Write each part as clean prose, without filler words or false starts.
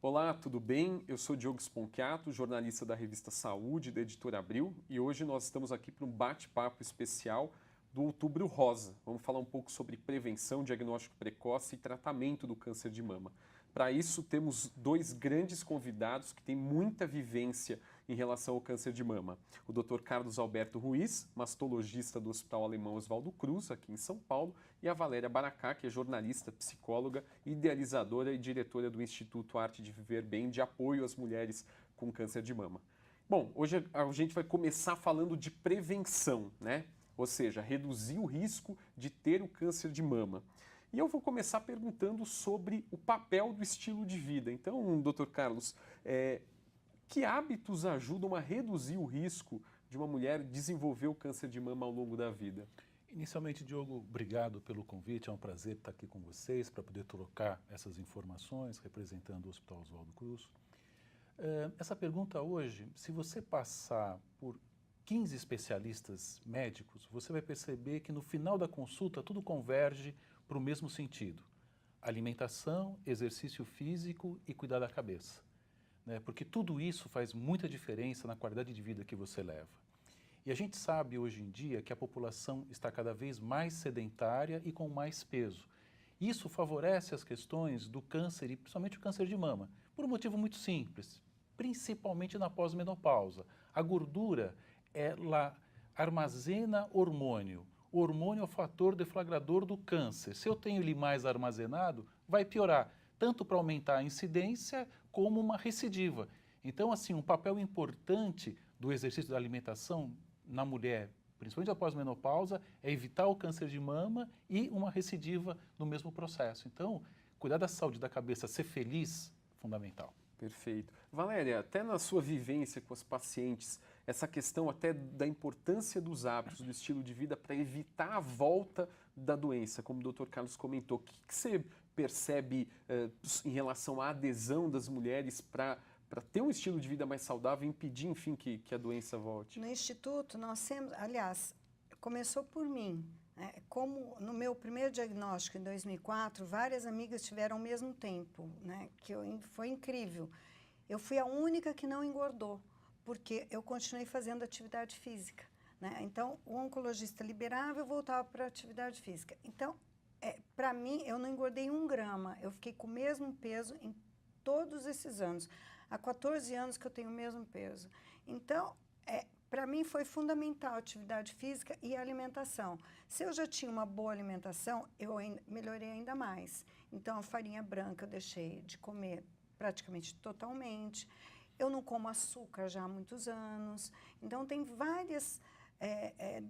Olá, tudo bem? Eu sou Diogo Sponchiato, jornalista da revista Saúde, da Editora Abril, e hoje nós estamos aqui para um bate-papo especial do Outubro Rosa. Vamos falar um pouco sobre prevenção, diagnóstico precoce e tratamento do câncer de mama. Para isso, temos dois grandes convidados que têm muita vivência em relação ao câncer de mama. O Dr. Carlos Alberto Ruiz, mastologista do Hospital Alemão Oswaldo Cruz, aqui em São Paulo, e a Valéria Baracá, que é jornalista, psicóloga, idealizadora e diretora do Instituto Arte de Viver Bem, de apoio às mulheres com câncer de mama. Bom, hoje a gente vai começar falando de prevenção, né? Ou seja, reduzir o risco de ter o câncer de mama. E eu vou começar perguntando sobre o papel do estilo de vida. Então, doutor Carlos, que hábitos ajudam a reduzir o risco de uma mulher desenvolver o câncer de mama ao longo da vida? Inicialmente, Diogo, obrigado pelo convite. É um prazer estar aqui com vocês para poder trocar essas informações, representando o Hospital Oswaldo Cruz. Essa pergunta hoje, se você passar por 15 especialistas médicos, você vai perceber que no final da consulta tudo converge para o mesmo sentido: alimentação, exercício físico e cuidar da cabeça, né? Porque tudo isso faz muita diferença na qualidade de vida que você leva. E a gente sabe hoje em dia que a população está cada vez mais sedentária e com mais peso. Isso favorece as questões do câncer e principalmente o câncer de mama, por um motivo muito simples, principalmente na pós-menopausa. A gordura, ela armazena hormônio. O hormônio é o fator deflagrador do câncer. Se eu tenho ele mais armazenado, vai piorar, tanto para aumentar a incidência como uma recidiva. Então, assim, um papel importante do exercício da alimentação na mulher, principalmente após a menopausa, é evitar o câncer de mama e uma recidiva no mesmo processo. Então, cuidar da saúde da cabeça, ser feliz, fundamental. Perfeito. Valéria, até na sua vivência com as pacientes, essa questão até da importância dos hábitos, do estilo de vida para evitar a volta da doença, como o Dr. Carlos comentou, o que você percebe em relação à adesão das mulheres para ter um estilo de vida mais saudável e impedir, enfim, que a doença volte? No Instituto, nós temos, aliás, começou por mim. Como no meu primeiro diagnóstico, em 2004, várias amigas tiveram ao mesmo tempo, né, foi incrível. Eu fui a única que não engordou, porque eu continuei fazendo atividade física, né? Então, o oncologista liberava, eu voltava para a atividade física. Então, para mim, eu não engordei 1 grama, eu fiquei com o mesmo peso em todos esses anos. Há 14 anos que eu tenho o mesmo peso. Então, para mim foi fundamental a atividade física e a alimentação. Se eu já tinha uma boa alimentação, eu melhorei ainda mais. Então, a farinha branca eu deixei de comer praticamente totalmente. Eu não como açúcar já há muitos anos. Então, tem vários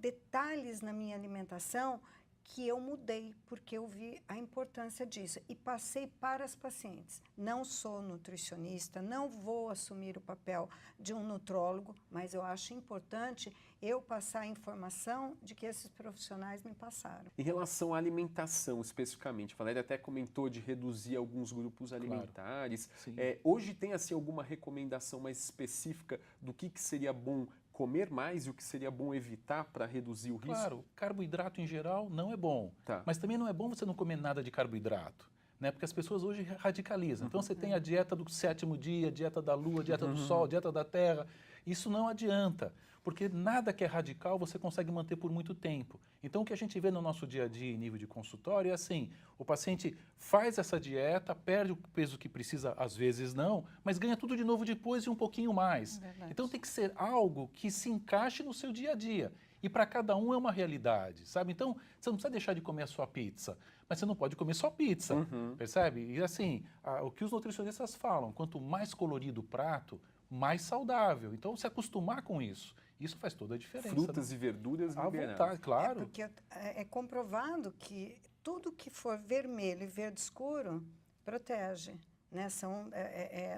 detalhes na minha alimentação que eu mudei, porque eu vi a importância disso e passei para as pacientes. Não sou nutricionista, não vou assumir o papel de um nutrólogo, mas eu acho importante eu passar a informação de que esses profissionais me passaram. Em relação à alimentação, especificamente, a Valéria até comentou de reduzir alguns grupos alimentares. Claro. Hoje tem, assim, alguma recomendação mais específica do que seria bom comer mais e o que seria bom evitar para reduzir o risco? Claro, carboidrato em geral não é bom, Tá. mas também não é bom você não comer nada de carboidrato, né? Porque as pessoas hoje radicalizam. Então você tem a dieta do 7º dia, a dieta da lua, a dieta do sol, a dieta da terra. Isso não adianta, porque nada que é radical você consegue manter por muito tempo. Então o que a gente vê no nosso dia a dia em nível de consultório é assim: o paciente faz essa dieta, perde o peso que precisa, às vezes não, mas ganha tudo de novo depois e um pouquinho mais. Então tem que ser algo que se encaixe no seu dia a dia. E para cada um é uma realidade, sabe? Então, você não precisa deixar de comer a sua pizza, mas você não pode comer só pizza, percebe? E assim, o que os nutricionistas falam, quanto mais colorido o prato, mais saudável. Então, se acostumar com isso, isso faz toda a diferença. Frutas e verduras à liberadas. vontade, claro. Porque é comprovado que tudo que for vermelho e verde escuro protege. Né?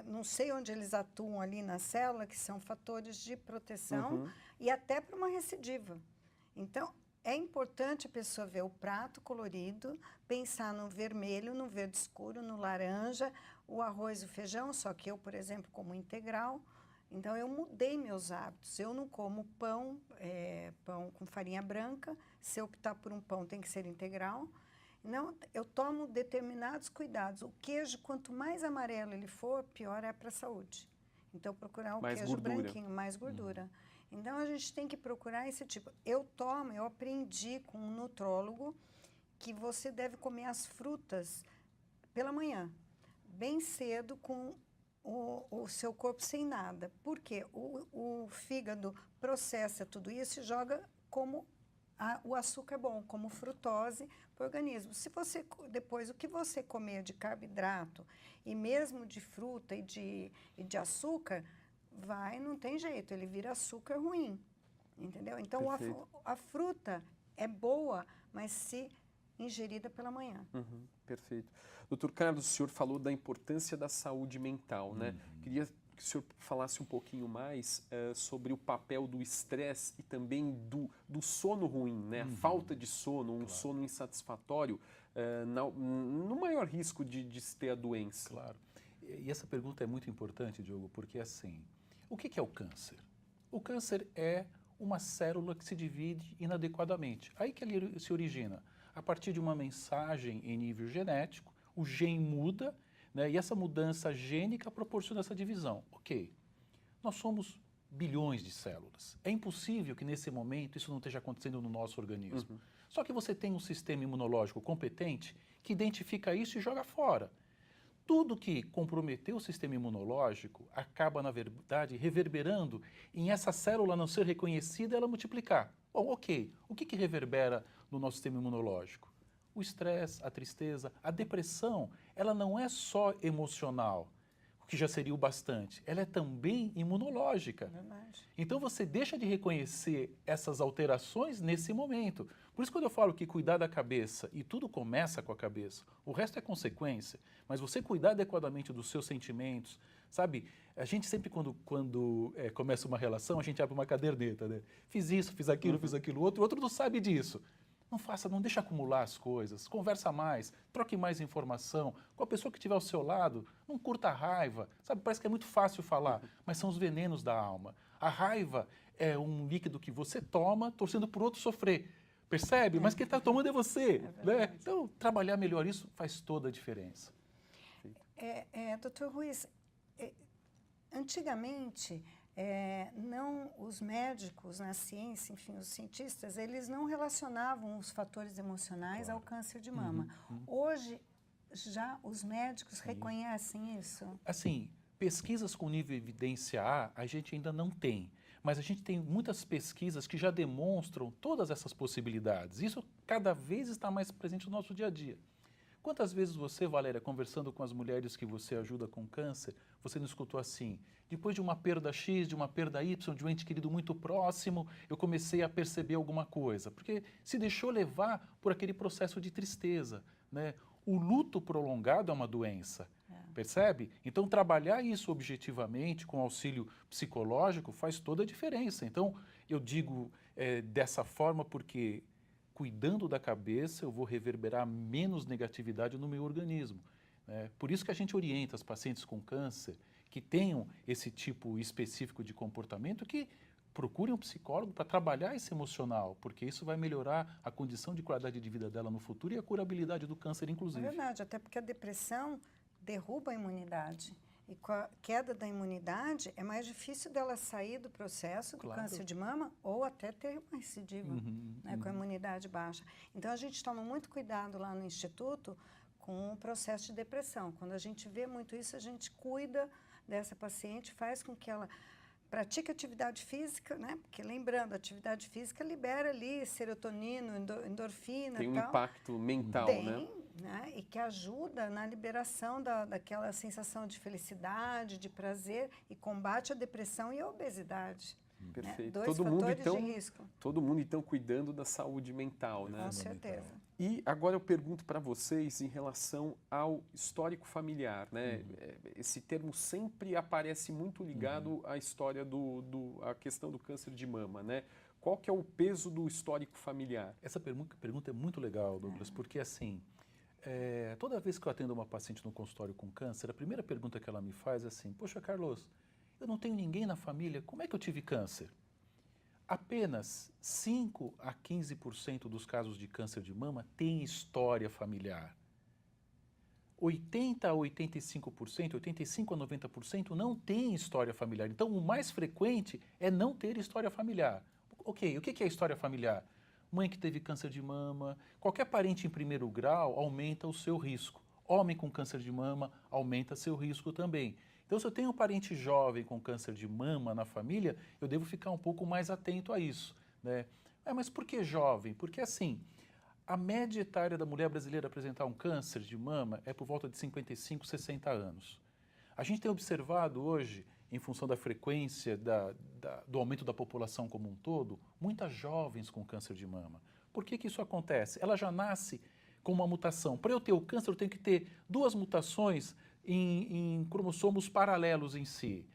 Não sei onde eles atuam ali na célula, que são fatores de proteção e até para uma recidiva. Então, é importante a pessoa ver o prato colorido, pensar no vermelho, no verde escuro, no laranja, o arroz e o feijão, só que eu, por exemplo, como integral. Então, eu mudei meus hábitos. Eu não como pão com farinha branca. Se eu optar por um pão, tem que ser integral. Não, eu tomo determinados cuidados. O queijo, quanto mais amarelo ele for, pior é para a saúde. Então, procurar o Mais queijo gordura. branquinho, mais gordura. Então, a gente tem que procurar esse tipo. Eu aprendi com um nutrólogo que você deve comer as frutas pela manhã, bem cedo, com o seu corpo sem nada. Por quê? O fígado processa tudo isso e joga como o açúcar bom, como frutose para o organismo. Se você, depois, o que você comer de carboidrato e mesmo de fruta e de açúcar, não tem jeito, ele vira açúcar ruim, entendeu? Então, a fruta é boa, mas se ingerida pela manhã. Perfeito. Doutor Carlos, o senhor falou da importância da saúde mental, né? Queria que o senhor falasse um pouquinho mais sobre o papel do estresse e também do sono ruim, né? A falta de sono, sono insatisfatório, no maior risco de se ter a doença. Claro. E essa pergunta é muito importante, Diogo, porque assim, o que é o câncer? O câncer é uma célula que se divide inadequadamente. Aí que ele se origina. A partir de uma mensagem em nível genético, o gene muda, né, e essa mudança gênica proporciona essa divisão. Ok, nós somos bilhões de células. É impossível que nesse momento isso não esteja acontecendo no nosso organismo. Só que você tem um sistema imunológico competente que identifica isso e joga fora. Tudo que comprometeu o sistema imunológico acaba, na verdade, reverberando em essa célula não ser reconhecida e ela multiplicar. Bom, ok, o que reverbera no nosso sistema imunológico? O estresse, a tristeza, a depressão, ela não é só emocional, o que já seria o bastante, ela é também imunológica. Verdade. Então você deixa de reconhecer essas alterações nesse momento. Por isso quando eu falo que cuidar da cabeça, e tudo começa com a cabeça, o resto é consequência, mas você cuidar adequadamente dos seus sentimentos, sabe? A gente sempre quando começa uma relação, a gente abre uma caderneta, né? Fiz isso, fiz aquilo outro, o outro não sabe disso. Não deixa acumular as coisas, conversa mais, troque mais informação. Com a pessoa que estiver ao seu lado, não curta a raiva. Sabe, parece que é muito fácil falar, mas são os venenos da alma. A raiva é um líquido que você toma torcendo por outro sofrer. Percebe? Mas quem está tomando é você. Né? Então, trabalhar melhor isso faz toda a diferença. Doutor Ruiz, antigamente, os médicos na ciência, enfim, os cientistas, eles não relacionavam os fatores emocionais ao câncer de mama. Hoje, já os médicos reconhecem isso? Assim, pesquisas com nível evidência a gente ainda não tem. Mas a gente tem muitas pesquisas que já demonstram todas essas possibilidades. Isso cada vez está mais presente no nosso dia a dia. Quantas vezes você, Valéria, conversando com as mulheres que você ajuda com câncer, você não escutou assim, depois de uma perda X, de uma perda Y, de um ente querido muito próximo, eu comecei a perceber alguma coisa, porque se deixou levar por aquele processo de tristeza, né? O luto prolongado é uma doença, percebe? Então, trabalhar isso objetivamente, com auxílio psicológico, faz toda a diferença. Então, eu digo dessa forma porque cuidando da cabeça, eu vou reverberar menos negatividade no meu organismo. Né? Por isso que a gente orienta os pacientes com câncer que tenham esse tipo específico de comportamento, que procurem um psicólogo para trabalhar esse emocional, porque isso vai melhorar a condição de qualidade de vida dela no futuro e a curabilidade do câncer, inclusive. É verdade, até porque a depressão derruba a imunidade. E com a queda da imunidade, é mais difícil dela sair do processo do câncer de mama ou até ter uma recidiva, com a imunidade baixa. Então, a gente toma muito cuidado lá no Instituto com o processo de depressão. Quando a gente vê muito isso, a gente cuida dessa paciente, faz com que ela pratique atividade física, né? Porque, lembrando, a atividade física libera ali serotonina, endorfina e tal. Tem um impacto mental, né? E que ajuda na liberação daquela sensação de felicidade, de prazer e combate a depressão e a obesidade. Perfeito. Dois fatores de risco. Todo mundo, então, cuidando da saúde mental, né? Com certeza. E agora eu pergunto para vocês em relação ao histórico familiar, né? Esse termo sempre aparece muito ligado à história à questão do câncer de mama, né? Qual que é o peso do histórico familiar? Essa pergunta é muito legal, Douglas, porque assim, toda vez que eu atendo uma paciente no consultório com câncer, a primeira pergunta que ela me faz é assim, poxa, Carlos, eu não tenho ninguém na família, como é que eu tive câncer? apenas 5 a 15% dos casos de câncer de mama têm história familiar. 80 a 85%, 85 a 90% não tem história familiar. Então, o mais frequente é não ter história familiar. Ok, o que é história familiar? Mãe que teve câncer de mama, qualquer parente em primeiro grau aumenta o seu risco. Homem com câncer de mama aumenta seu risco também. Então, se eu tenho um parente jovem com câncer de mama na família, eu devo ficar um pouco mais atento a isso, né? Mas por que jovem? Porque assim, a média etária da mulher brasileira apresentar um câncer de mama é por volta de 55, 60 anos. A gente tem observado hoje, em função da frequência do aumento da população como um todo, muitas jovens com câncer de mama. Por que isso acontece? Ela já nasce com uma mutação. Para eu ter o câncer, eu tenho que ter 2 mutações em cromossomos paralelos em si.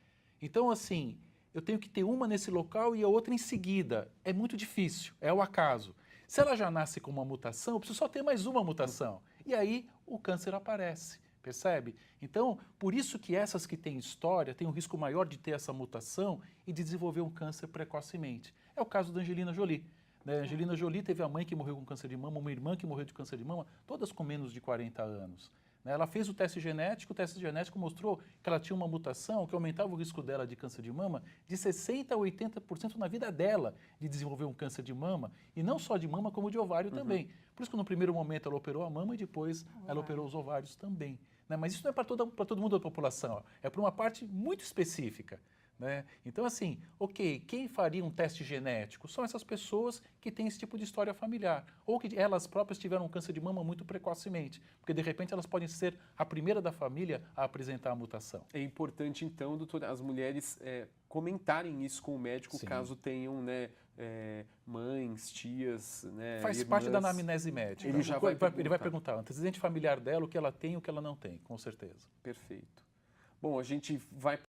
Então, assim, eu tenho que ter uma nesse local e a outra em seguida. É muito difícil, é o acaso. Se ela já nasce com uma mutação, eu preciso só ter mais uma mutação. E aí o câncer aparece, percebe? Então, por isso que essas que têm história têm um risco maior de ter essa mutação e de desenvolver um câncer precocemente. É o caso da Angelina Jolie. Né? Angelina Jolie teve a mãe que morreu com câncer de mama, uma irmã que morreu de câncer de mama, todas com menos de 40 anos. Ela fez o teste genético mostrou que ela tinha uma mutação que aumentava o risco dela de câncer de mama de 60% a 80% na vida dela de desenvolver um câncer de mama, e não só de mama, como de ovário também. Por isso que no primeiro momento ela operou a mama e depois ela operou os ovários também. Né? Mas isso não é para todo mundo da população, é para uma parte muito específica. Né? Então, assim, ok, quem faria um teste genético? São essas pessoas que têm esse tipo de história familiar, ou que elas próprias tiveram um câncer de mama muito precocemente, porque de repente elas podem ser a primeira da família a apresentar a mutação. É importante, então, doutor, as mulheres comentarem isso com o médico, Sim. caso tenham, né, mães, tias, né, Faz irmãs. parte da anamnese médica. Ele já vai Ele vai perguntar o antecedente familiar dela, o que ela tem e o que ela não tem, com certeza. Perfeito. Bom, a gente vai